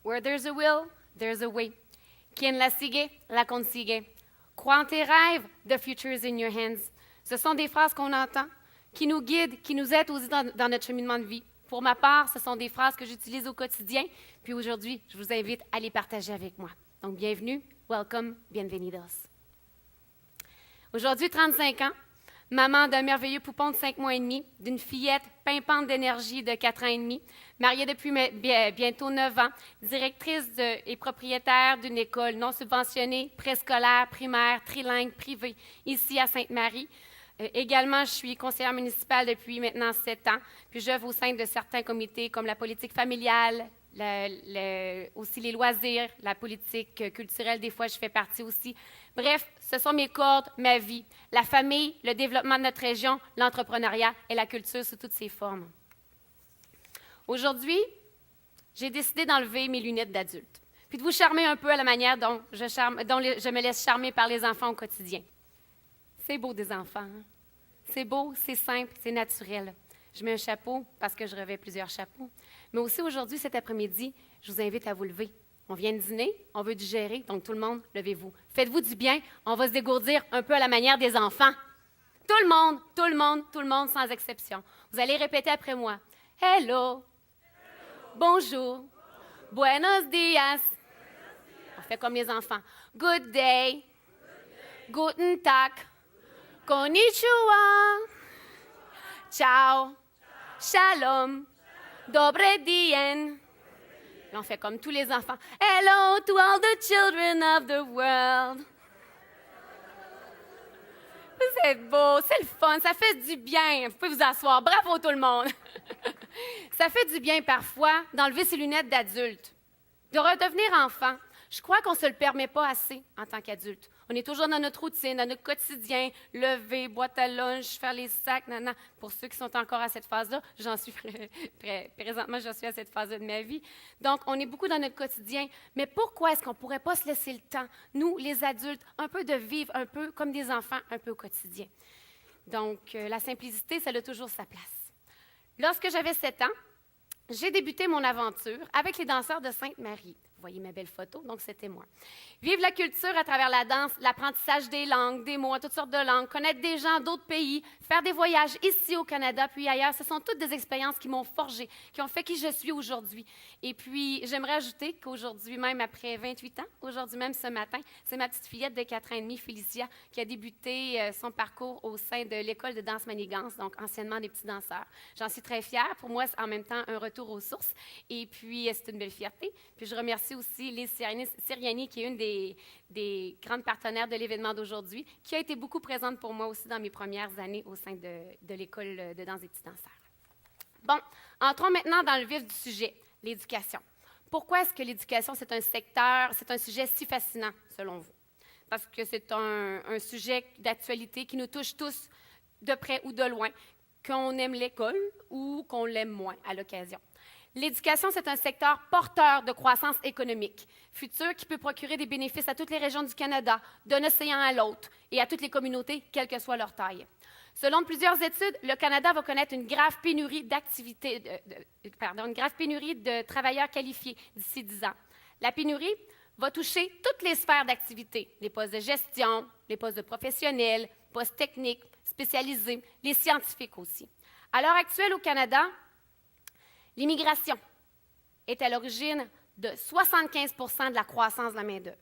Where there's a will, there's a way. Quien la sigue, la consigue. Crois en tes rêves, the future is in your hands. Ce sont des phrases qu'on entend, qui nous guident, qui nous aident aussi dans notre cheminement de vie. Pour ma part, ce sont des phrases que j'utilise au quotidien, puis aujourd'hui, je vous invite à les partager avec moi. Donc, bienvenue, welcome, bienvenidos. Aujourd'hui, 35 ans, maman d'un merveilleux poupon de 5 mois et demi, d'une fillette pimpante d'énergie de 4 ans et demi, mariée depuis bientôt 9 ans, directrice et propriétaire d'une école non subventionnée, préscolaire, primaire, trilingue, privée, ici à Sainte-Marie. Également, je suis conseillère municipale depuis maintenant 7 ans, puis j'œuvre au sein de certains comités comme la politique familiale, aussi les loisirs, la politique culturelle, des fois je fais partie aussi. Bref, ce sont mes cordes, ma vie, la famille, le développement de notre région, l'entrepreneuriat et la culture sous toutes ses formes. Aujourd'hui, j'ai décidé d'enlever mes lunettes d'adulte, puis de vous charmer un peu à la manière dont je me laisse charmer par les enfants au quotidien. C'est beau des enfants, hein? C'est beau, c'est simple, c'est naturel. Je mets un chapeau parce que je revais plusieurs chapeaux. Mais aussi aujourd'hui, cet après-midi, je vous invite à vous lever. On vient de dîner, on veut digérer, donc tout le monde, levez-vous. Faites-vous du bien, on va se dégourdir un peu à la manière des enfants. Tout le monde, tout le monde, tout le monde, sans exception. Vous allez répéter après moi. Hello, bonjour, buenos dias. On fait comme les enfants. Good day, guten tag, konnichiwa, ciao, shalom, dobre dien. Là, on fait comme tous les enfants. Hello to all the children of the world. C'est beau, c'est le fun, ça fait du bien. Vous pouvez vous asseoir. Bravo tout le monde. Ça fait du bien parfois d'enlever ses lunettes d'adulte, de redevenir enfant. Je crois qu'on ne se le permet pas assez en tant qu'adulte. On est toujours dans notre routine, dans notre quotidien, lever, boîte à lunch, faire les sacs, nanana. Pour ceux qui sont encore à cette phase-là, présentement, j'en suis à cette phase-là de ma vie. Donc, on est beaucoup dans notre quotidien. Mais pourquoi est-ce qu'on ne pourrait pas se laisser le temps, nous, les adultes, un peu de vivre un peu comme des enfants, un peu au quotidien? Donc, la simplicité, ça a toujours sa place. Lorsque j'avais 7 ans, j'ai débuté mon aventure avec les danseurs de Sainte-Marie. Vous voyez ma belle photo, donc c'était moi. Vivre la culture à travers la danse, l'apprentissage des langues, des mots, toutes sortes de langues, connaître des gens d'autres pays, faire des voyages ici au Canada puis ailleurs, ce sont toutes des expériences qui m'ont forgée, qui ont fait qui je suis aujourd'hui. Et puis, j'aimerais ajouter qu'aujourd'hui, même après 28 ans, aujourd'hui même ce matin, c'est ma petite fillette de 4 ans et demi, Félicia, qui a débuté son parcours au sein de l'école de danse Manigance, donc anciennement des petits danseurs. J'en suis très fière. Pour moi, c'est en même temps un retour aux sources. Et puis, c'est une belle fierté. Puis, je remercie aussi Lise Siriani, qui est une des grandes partenaires de l'événement d'aujourd'hui, qui a été beaucoup présente pour moi aussi dans mes premières années au sein de l'école de danse des petits danseurs. Bon, entrons maintenant dans le vif du sujet, l'éducation. Pourquoi est-ce que l'éducation, c'est un sujet si fascinant, selon vous? Parce que c'est un sujet d'actualité qui nous touche tous, de près ou de loin, qu'on aime l'école ou qu'on l'aime moins à l'occasion. L'éducation, c'est un secteur porteur de croissance économique, futur qui peut procurer des bénéfices à toutes les régions du Canada, d'un océan à l'autre, et à toutes les communautés, quelle que soit leur taille. Selon plusieurs études, le Canada va connaître une grave pénurie de travailleurs qualifiés d'ici 10 ans. La pénurie va toucher toutes les sphères d'activité, les postes de gestion, les postes de professionnels, postes techniques, spécialisés, les scientifiques aussi. À l'heure actuelle, au Canada, l'immigration est à l'origine de 75 % de la croissance de la main-d'œuvre.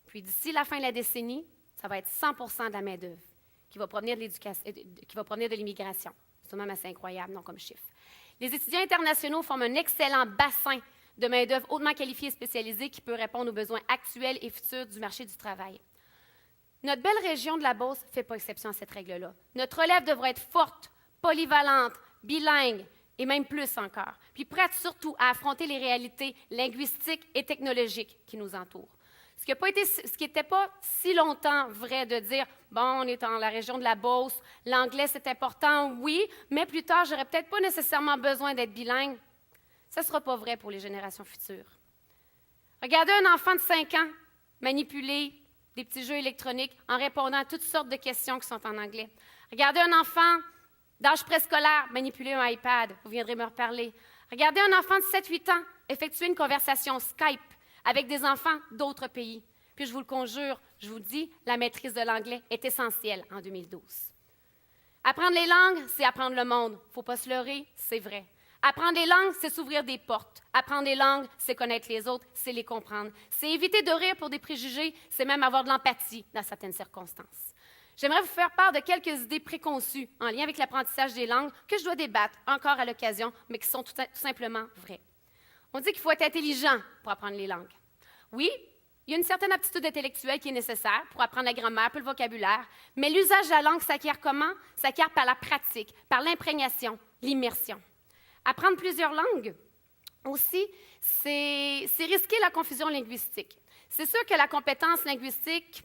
Puis d'ici la fin de la décennie, ça va être 100 % de la main-d'œuvre qui va provenir de l'immigration. C'est même assez incroyable, non, comme chiffre. Les étudiants internationaux forment un excellent bassin de main-d'œuvre hautement qualifiée et spécialisée qui peut répondre aux besoins actuels et futurs du marché du travail. Notre belle région de la Beauce ne fait pas exception à cette règle-là. Notre relève devra être forte, polyvalente, bilingue, et même plus encore, puis prête surtout à affronter les réalités linguistiques et technologiques qui nous entourent. Ce qui n'était pas si longtemps vrai de dire « bon, on est dans la région de la Beauce, l'anglais c'est important, oui, mais plus tard, j'aurais peut-être pas nécessairement besoin d'être bilingue », ça ne sera pas vrai pour les générations futures. Regardez un enfant de 5 ans manipuler des petits jeux électroniques en répondant à toutes sortes de questions qui sont en anglais. Regardez un enfant d'âge préscolaire manipuler un iPad, vous viendrez me reparler. Regardez un enfant de 7-8 ans effectuer une conversation Skype avec des enfants d'autres pays. Puis je vous le conjure, je vous le dis, la maîtrise de l'anglais est essentielle en 2012. Apprendre les langues, c'est apprendre le monde. Il ne faut pas se leurrer, c'est vrai. Apprendre les langues, c'est s'ouvrir des portes. Apprendre les langues, c'est connaître les autres, c'est les comprendre. C'est éviter de rire pour des préjugés, c'est même avoir de l'empathie dans certaines circonstances. J'aimerais vous faire part de quelques idées préconçues en lien avec l'apprentissage des langues que je dois débattre encore à l'occasion, mais qui sont tout simplement vraies. On dit qu'il faut être intelligent pour apprendre les langues. Oui, il y a une certaine aptitude intellectuelle qui est nécessaire pour apprendre la grammaire, puis le vocabulaire, mais l'usage de la langue s'acquiert comment? S'acquiert par la pratique, par l'imprégnation, l'immersion. Apprendre plusieurs langues, aussi, c'est risquer la confusion linguistique. C'est sûr que la compétence linguistique,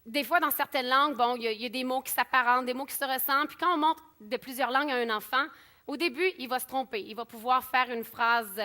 des fois, dans certaines langues, bon, il y a des mots qui s'apparentent, des mots qui se ressemblent, puis quand on montre de plusieurs langues à un enfant, au début, il va se tromper. Il va pouvoir faire une phrase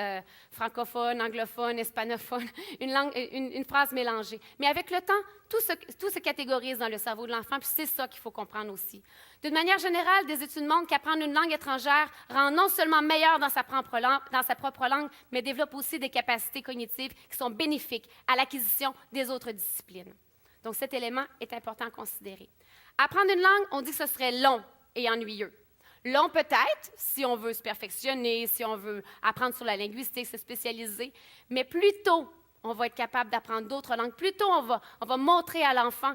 francophone, anglophone, hispanophone, une phrase mélangée. Mais avec le temps, tout se catégorise dans le cerveau de l'enfant, puis c'est ça qu'il faut comprendre aussi. D'une manière générale, des études montrent qu'apprendre une langue étrangère rend non seulement meilleur dans sa propre langue, mais développe aussi des capacités cognitives qui sont bénéfiques à l'acquisition des autres disciplines. Donc, cet élément est important à considérer. Apprendre une langue, on dit que ce serait long et ennuyeux. Long peut-être, si on veut se perfectionner, si on veut apprendre sur la linguistique, se spécialiser, mais plus tôt on va être capable d'apprendre d'autres langues, plus tôt on va montrer à l'enfant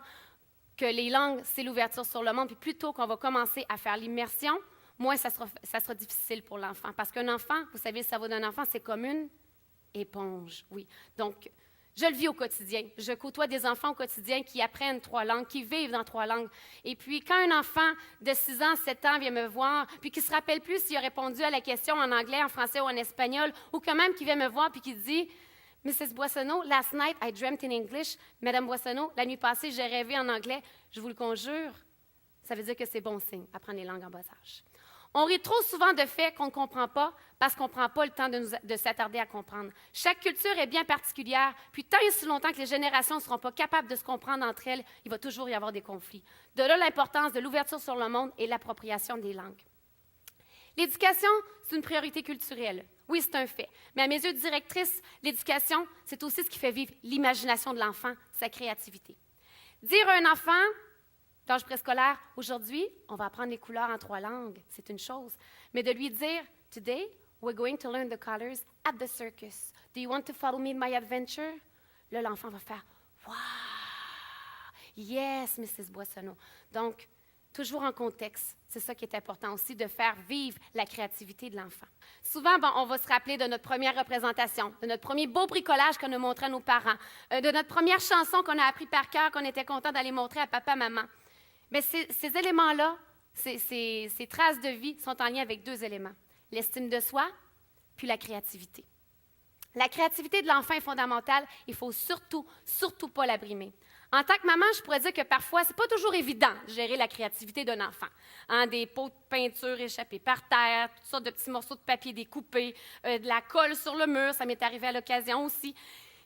que les langues, c'est l'ouverture sur le monde, puis plus tôt qu'on va commencer à faire l'immersion, moins ça sera difficile pour l'enfant. Parce qu'un enfant, vous savez, le cerveau d'un enfant, c'est comme une éponge, oui. Donc, je le vis au quotidien. Je côtoie des enfants au quotidien qui apprennent 3 langues, qui vivent dans 3 langues. Et puis, quand un enfant de 6 ans, 7 ans vient me voir, puis qui ne se rappelle plus s'il a répondu à la question en anglais, en français ou en espagnol, ou quand même qui vient me voir puis qui dit « Mrs. Boissonneau, last night I dreamt in English. » Madame Boissonneau, la nuit passée, j'ai rêvé en anglais. Je vous le conjure, ça veut dire que c'est bon signe, apprendre les langues en bas âge. On rit trop souvent de faits qu'on ne comprend pas parce qu'on ne prend pas le temps de s'attarder à comprendre. Chaque culture est bien particulière, puis tant et si longtemps que les générations ne seront pas capables de se comprendre entre elles, il va toujours y avoir des conflits. De là l'importance de l'ouverture sur le monde et l'appropriation des langues. L'éducation, c'est une priorité culturelle. Oui, c'est un fait. Mais à mes yeux de directrice, l'éducation, c'est aussi ce qui fait vivre l'imagination de l'enfant, sa créativité. Dire à un enfant d'âge préscolaire, aujourd'hui, on va apprendre les couleurs en 3 langues, c'est une chose. Mais de lui dire, today, we're going to learn the colors at the circus. Do you want to follow me in my adventure? Là, l'enfant va faire, wow! Yes, Mrs. Boissonneau. Donc, toujours en contexte. C'est ça qui est important aussi, de faire vivre la créativité de l'enfant. Souvent, on va se rappeler de notre première représentation, de notre premier beau bricolage qu'on a montré à nos parents, de notre première chanson qu'on a appris par cœur, qu'on était content d'aller montrer à papa, maman. Mais ces éléments-là, ces traces de vie sont en lien avec 2 éléments, l'estime de soi puis la créativité. La créativité de l'enfant est fondamentale, il ne faut surtout pas la brimer. En tant que maman, je pourrais dire que parfois, ce n'est pas toujours évident de gérer la créativité d'un enfant. Des pots de peinture échappés par terre, toutes sortes de petits morceaux de papier découpés, de la colle sur le mur, ça m'est arrivé à l'occasion aussi.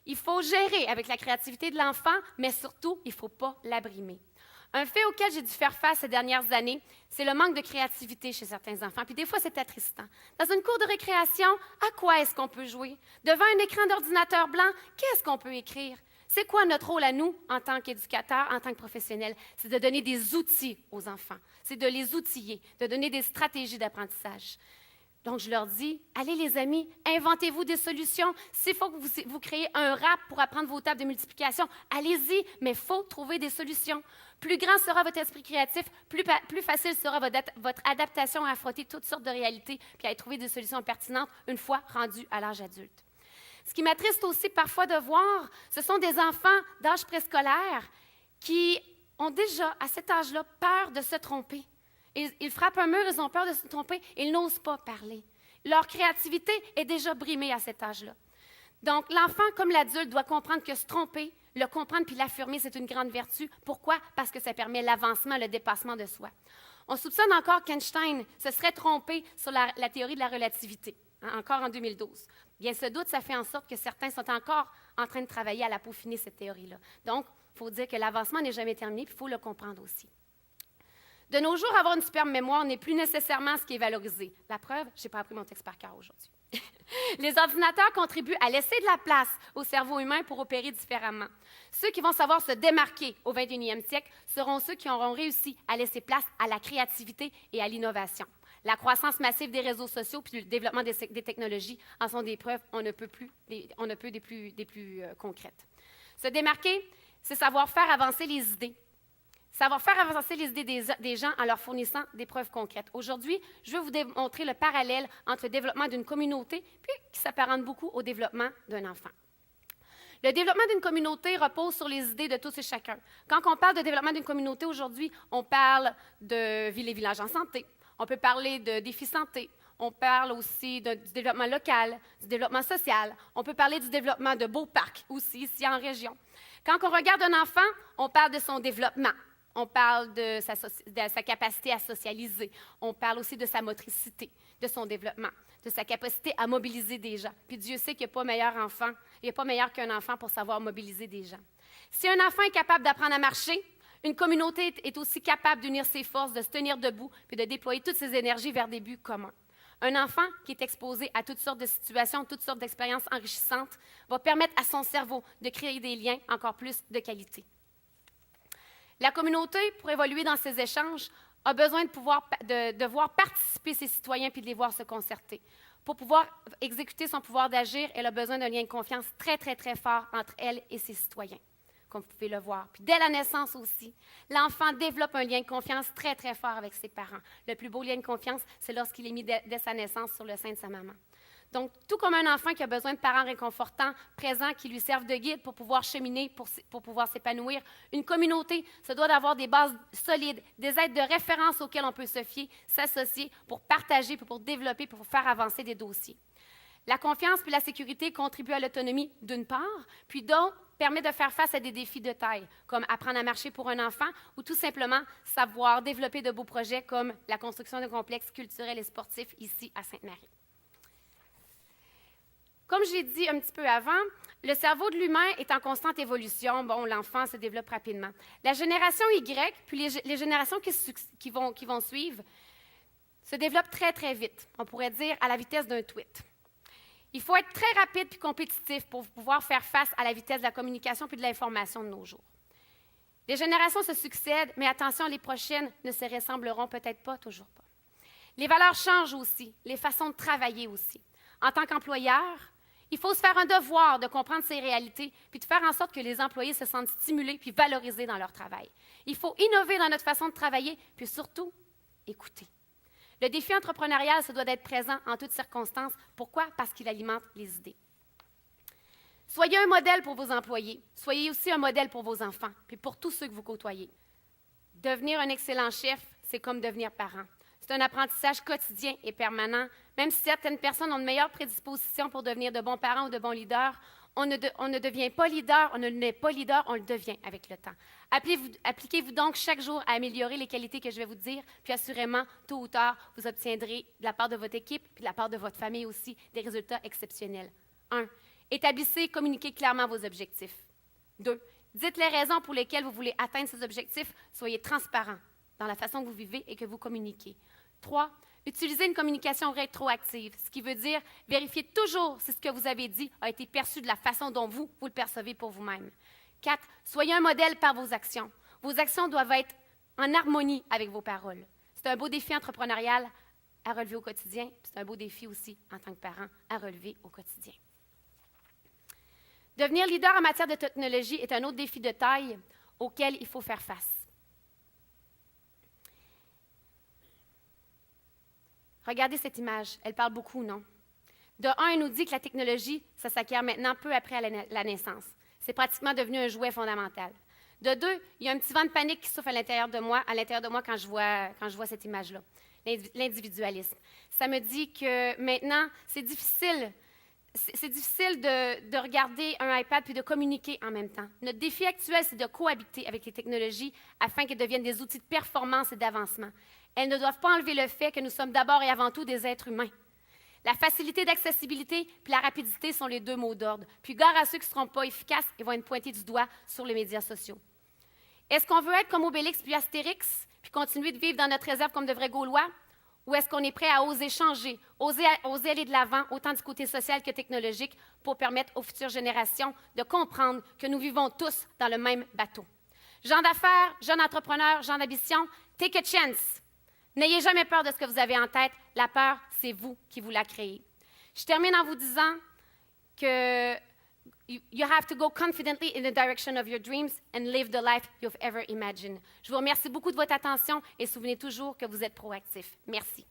Il faut gérer avec la créativité de l'enfant, mais surtout, il ne faut pas la brimer. Un fait auquel j'ai dû faire face ces dernières années, c'est le manque de créativité chez certains enfants. Puis des fois, c'est attristant. Dans une cour de récréation, à quoi est-ce qu'on peut jouer? Devant un écran d'ordinateur blanc, qu'est-ce qu'on peut écrire? C'est quoi notre rôle à nous, en tant qu'éducateurs, en tant que professionnels? C'est de donner des outils aux enfants. C'est de les outiller, de donner des stratégies d'apprentissage. Donc, je leur dis, allez les amis, inventez-vous des solutions. S'il faut que vous créez un rap pour apprendre vos tables de multiplication, allez-y, mais il faut trouver des solutions. Plus grand sera votre esprit créatif, plus facile sera votre adaptation à affronter toutes sortes de réalités puis à y trouver des solutions pertinentes une fois rendus à l'âge adulte. Ce qui m'attriste aussi parfois de voir, ce sont des enfants d'âge préscolaire qui ont déjà, à cet âge-là, peur de se tromper. Ils frappent un mur, ils ont peur de se tromper, ils n'osent pas parler. Leur créativité est déjà brimée à cet âge-là. Donc, l'enfant, comme l'adulte, doit comprendre que se tromper, le comprendre puis l'affirmer, c'est une grande vertu. Pourquoi? Parce que ça permet l'avancement, le dépassement de soi. On soupçonne encore qu'Einstein se serait trompé sur la théorie de la relativité, encore en 2012. Bien, ce doute, ça fait en sorte que certains sont encore en train de travailler à la peaufiner, cette théorie-là. Donc, il faut dire que l'avancement n'est jamais terminé, puis il faut le comprendre aussi. De nos jours, avoir une superbe mémoire n'est plus nécessairement ce qui est valorisé. La preuve, je n'ai pas appris mon texte par cœur aujourd'hui. Les ordinateurs contribuent à laisser de la place au cerveau humain pour opérer différemment. Ceux qui vont savoir se démarquer au 21e siècle seront ceux qui auront réussi à laisser place à la créativité et à l'innovation. La croissance massive des réseaux sociaux puis le développement des technologies en sont des preuves on ne peut des plus concrètes. Se démarquer, c'est savoir faire avancer les idées. Savoir faire avancer les idées des gens en leur fournissant des preuves concrètes. Aujourd'hui, je vais vous démontrer le parallèle entre le développement d'une communauté puis qui s'apparente beaucoup au développement d'un enfant. Le développement d'une communauté repose sur les idées de tous et chacun. Quand on parle de développement d'une communauté aujourd'hui, on parle de villes et villages en santé. On peut parler de défis santé. On parle aussi du développement local, du développement social. On peut parler du développement de beaux parcs aussi, ici en région. Quand on regarde un enfant, on parle de son développement. On parle de sa capacité à socialiser. On parle aussi de sa motricité, de son développement, de sa capacité à mobiliser des gens. Puis Dieu sait qu'il n'y a pas meilleur qu'un enfant pour savoir mobiliser des gens. Si un enfant est capable d'apprendre à marcher, une communauté est aussi capable d'unir ses forces, de se tenir debout, puis de déployer toutes ses énergies vers des buts communs. Un enfant qui est exposé à toutes sortes de situations, toutes sortes d'expériences enrichissantes, va permettre à son cerveau de créer des liens encore plus de qualité. La communauté, pour évoluer dans ces échanges, a besoin de voir participer ses citoyens puis de les voir se concerter. Pour pouvoir exécuter son pouvoir d'agir, elle a besoin d'un lien de confiance très, très, très fort entre elle et ses citoyens, comme vous pouvez le voir. Puis dès la naissance aussi, l'enfant développe un lien de confiance très, très fort avec ses parents. Le plus beau lien de confiance, c'est lorsqu'il est mis dès sa naissance sur le sein de sa maman. Donc, tout comme un enfant qui a besoin de parents réconfortants, présents, qui lui servent de guide pour pouvoir cheminer, pour pouvoir s'épanouir, une communauté se doit d'avoir des bases solides, des aides de référence auxquelles on peut se fier, s'associer pour partager, pour développer, pour faire avancer des dossiers. La confiance puis la sécurité contribuent à l'autonomie d'une part, puis d'autre, permet de faire face à des défis de taille, comme apprendre à marcher pour un enfant ou tout simplement savoir développer de beaux projets comme la construction de complexes culturels et sportifs ici à Sainte-Marie. Comme je l'ai dit un petit peu avant, le cerveau de l'humain est en constante évolution. Bon, l'enfant se développe rapidement. La génération Y, puis les générations qui vont suivre, se développent très, très vite. On pourrait dire à la vitesse d'un tweet. Il faut être très rapide et compétitif pour pouvoir faire face à la vitesse de la communication puis de l'information de nos jours. Les générations se succèdent, mais attention, les prochaines ne se ressembleront peut-être pas, toujours pas. Les valeurs changent aussi, les façons de travailler aussi. En tant qu'employeur, il faut se faire un devoir de comprendre ces réalités puis de faire en sorte que les employés se sentent stimulés puis valorisés dans leur travail. Il faut innover dans notre façon de travailler puis surtout écouter. Le défi entrepreneurial se doit d'être présent en toutes circonstances. Pourquoi? Parce qu'il alimente les idées. Soyez un modèle pour vos employés. Soyez aussi un modèle pour vos enfants puis pour tous ceux que vous côtoyez. Devenir un excellent chef, c'est comme devenir parent. C'est un apprentissage quotidien et permanent. Même si certaines personnes ont de meilleures prédispositions pour devenir de bons parents ou de bons leaders, on ne devient pas leader, on ne l'est pas leader, on le devient avec le temps. Appliquez-vous donc chaque jour à améliorer les qualités que je vais vous dire, puis assurément, tôt ou tard, vous obtiendrez de la part de votre équipe, puis de la part de votre famille aussi, des résultats exceptionnels. 1. Établissez et communiquez clairement vos objectifs. 2. Dites les raisons pour lesquelles vous voulez atteindre ces objectifs. Soyez transparent dans la façon que vous vivez et que vous communiquez. 3. Utilisez une communication rétroactive, ce qui veut dire vérifiez toujours si ce que vous avez dit a été perçu de la façon dont vous le percevez pour vous-même. 4. Soyez un modèle par vos actions. Vos actions doivent être en harmonie avec vos paroles. C'est un beau défi entrepreneurial à relever au quotidien, c'est un beau défi aussi en tant que parent à relever au quotidien. Devenir leader en matière de technologie est un autre défi de taille auquel il faut faire face. Regardez cette image, elle parle beaucoup, non? De un, elle nous dit que la technologie, ça s'acquiert maintenant peu après la naissance. C'est pratiquement devenu un jouet fondamental. De deux, il y a un petit vent de panique qui souffle à l'intérieur de moi quand je vois cette image-là, l'individualisme. Ça me dit que maintenant, c'est difficile de regarder un iPad puis de communiquer en même temps. Notre défi actuel, c'est de cohabiter avec les technologies afin qu'elles deviennent des outils de performance et d'avancement. Elles ne doivent pas enlever le fait que nous sommes d'abord et avant tout des êtres humains. La facilité d'accessibilité puis la rapidité sont les deux mots d'ordre. Puis gare à ceux qui ne seront pas efficaces et vont être pointés du doigt sur les médias sociaux. Est-ce qu'on veut être comme Obélix puis Astérix, puis continuer de vivre dans notre réserve comme de vrais Gaulois? Ou est-ce qu'on est prêt à oser changer, oser aller de l'avant, autant du côté social que technologique, pour permettre aux futures générations de comprendre que nous vivons tous dans le même bateau? Gens d'affaires, jeunes entrepreneurs, gens d'ambition, take a chance. N'ayez jamais peur de ce que vous avez en tête. La peur, c'est vous qui vous la créez. Je termine en vous disant que you have to go confidently in the direction of your dreams and live the life you've ever imagined. Je vous remercie beaucoup de votre attention et souvenez toujours que vous êtes proactifs. Merci.